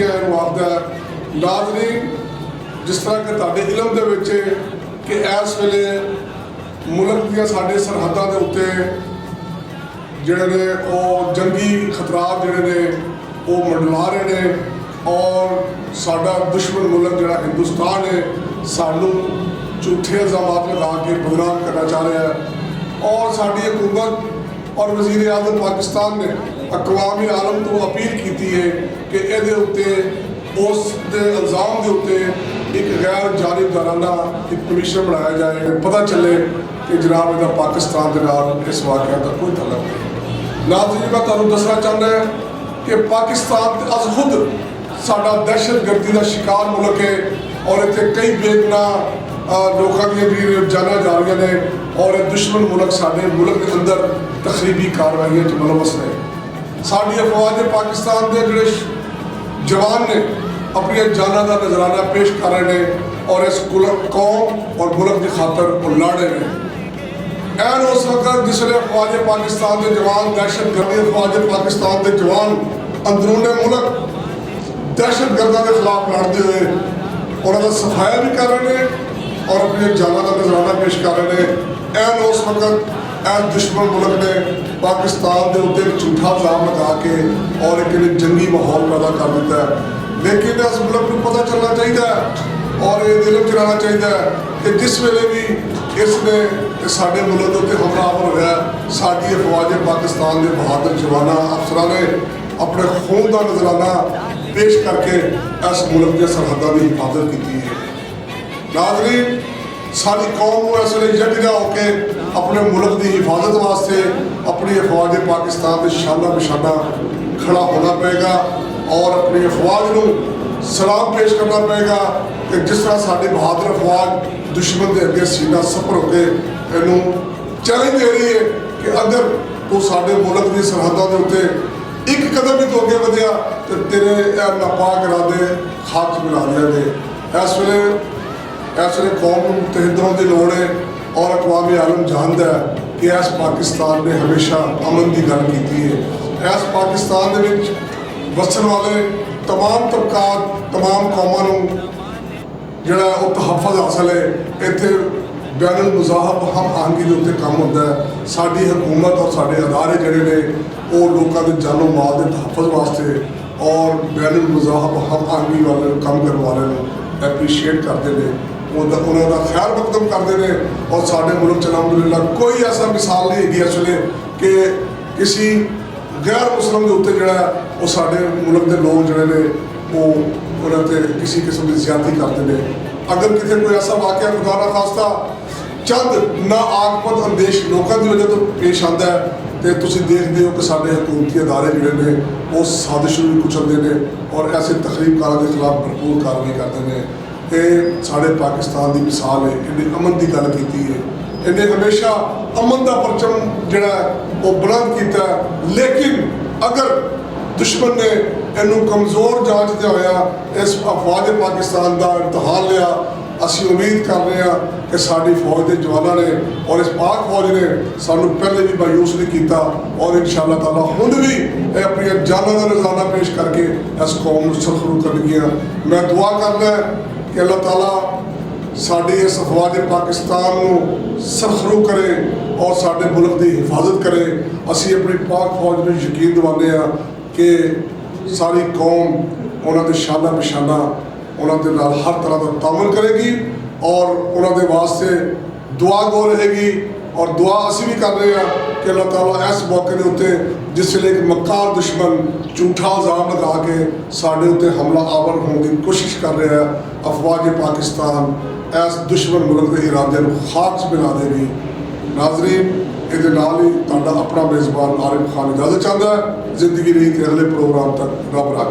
पार्टियां आखदा नाज़रीन जिस तरह कि तुहाडे इलम दे विच कि इस वेले मुल्क दियां साडे सरहदां दे उत्ते जिहड़े ने वो जंगी खतरात जिहड़े ने वो मंडला रहे हैं और साडा दुश्मन मुल्क जिहड़ा हिंदुस्तान है सानू झूठे इल्जामात लगा के बदनाम करना चाह रहा है। और साडी हुकूमत और वज़ीर आज़म पाकिस्तान ने अक़वामी आलम तो अपील की है कि इहदे उत्ते उस दे इल्ज़ाम के उत्ते एक गैर जानिबदाराना एक कमीशन बनाया जाए, पता चले कि जनाब इहदा पाकिस्तान के नाल इस वाक़े का कोई तल्लुक नहीं। नाज़रीन मैं तुहानूं दसना चाहता है कि पाकिस्तान अज खुद साडा दहशतगर्दी का शिकार मुल्क है और इत्थे कई बेगुनाह लोगों दी जाना जा रही ने और दुश्मन मुल्क साडे मुल्क के अंदर तखरीबी कार्रवाइयों च मुलवस ने। साडी अफवाज पाकिस्तान के जिहड़े जवान ने अपनी जाना का नजराना पेश कर रहे हैं और इस कौम और मुल्क की खातर वो लड़ रहे हैं। ऐन उस वक्त जिसले अफवाज पाकिस्तान के जवान दहशतगर्दी अफवाज पाकिस्तान के जवान अंदरूने मुल्क दहशतगर्दों के खिलाफ लड़ते हुए उन्होंने सफाया भी कर रहे हैं और अपनी जाना का नजराना पेश कर रहे हैं। ऐन उस वक्त ऐन दुश्मन मुल्क ने पाकिस्तान के उत्ते झूठा इल्जाम लगा के और एक जंगी माहौल पैदा कर दिता है। लेकिन इस मुल्क को पता चलना चाहिए और ये दिल च रहना चाहिए कि जिस वेले भी इसने साडे मुल्क के उत्ते हमलावर होया साडी अफवाज पाकिस्तान के बहादुर जवाना अफसरां ने अपने खून का नजराना पेश करके इस मुल्क के सरहदों की हिफाजत की है। नाज़रीन सारी कौम को इस वे यकजा होकर अपने मुल्क की हिफाजत वास्ते अपनी अफवाज पाकिस्तान के शाना बशाना खड़ा होना पेगा और अपनी अफवाज को सलाम पेश करना पेगा कि जिस तरह साड़ी बहादुर अफवाज दुश्मन के अगे सीना सफर होकर इनू चैलेंज दे रही है कि अगर तू साडे मुल्क की सरहदों के उत्ते एक कदम भी तो अगे वधिया तो तेरे नापाक इरादे खाक च मिला दिया गए। इस वे कौम को मुतहद होने की लोड़ है और अक़वामी आलम जानता है कि इस पाकिस्तान ने हमेशा अमन की गल की है। इस पाकिस्तान के वसन वाले तमाम तबकात तमाम कौमों को जोड़ा वो तहफ़्फ़ुज़ हासिल है। इत्थे बैनुल मुज़ाहब हम आहंगी के उत्ते काम होता है। साडी हुकूमत और साडे अदारे जिहड़े ने वो लोगों के जानो माल के तहफ़्फ़ुज़ वास्ते और बैनुल मुज़ाहब हम आहंगी वाले काम करने वाले एप्रीशिएट करते हैं, उन्होंने ख्याल मकदम करते हैं। और साडे मुल्क च अलहमदुलिल्लाह कोई ऐसा मिसाल नहीं है इस वे कि किसी गैर मुस्लिम के उत्ते जोड़ा वो साडे मुल्क के लोग जोड़े ने वो उन्होंने किसी किस्म की ज्यादती करते हैं। अगर कितने कोई ऐसा वाक़या खुदा ना खास्ता चंद ना आगपत अंदेश लोगों की वजह तो पेश आता है तो तुम देखते हो कि साडे हुकूमती अदारे जोड़े ने वो साजिश भी कुचलते हैं और ऐसे तकरीबकारों के खिलाफ भरपूर कार्रवाई करते हैं। ये साढ़े पाकिस्तान की मिसाल है। इन्हें अमन की गल की है, इन्हें हमेशा अमन का परचम जोड़ा वो बुलंद किया। लेकिन अगर दुश्मन ने इनू कमज़ोर जांचते होया इस अफवाज पाकिस्तान का इम्तहान लिया, असी उम्मीद कर रहे हैं कि साड़ी फौज के जवानों ने और इस पाक फौज ने सानू पहले भी मायूस नहीं किया और इंशाअल्लाह ताला हुण भी अपनी जाना का नजराना पेश करके इस कौम को सरखरू करनगियां। मैं दुआ करना कि अल्लाह ताला साड़ी इस अफवाज पाकिस्तान को सरखरू करे और साडे मुल्क की हिफाजत करे। असी अपनी पाक फौज में यकीन दिवाने कि सारी कौम उन्होंने शाना बशाना उन्होंने नाल हर तरह का तामल करेगी और उन्होंने वास्ते दुआ गो रहेगी। और दुआ असी भी कर रहे हैं कि अल्लाह ताला इस मौके के उत्ते जिसले एक मक्कार दुश्मन झूठा इल्जाम लगा के साढ़े उत्ते हमला आवर होने की कोशिश कर रहा है, अफवाज पाकिस्तान इस दुश्मन मुल्क के इरादे को खाक च मिला देगी। नाज़रीन ये नाल ही तुहाडा अपना मेज़बान आरिफ खान इजाज़त चाहता है। जिंदगी रही तो अगले प्रोग्राम तक रब रख।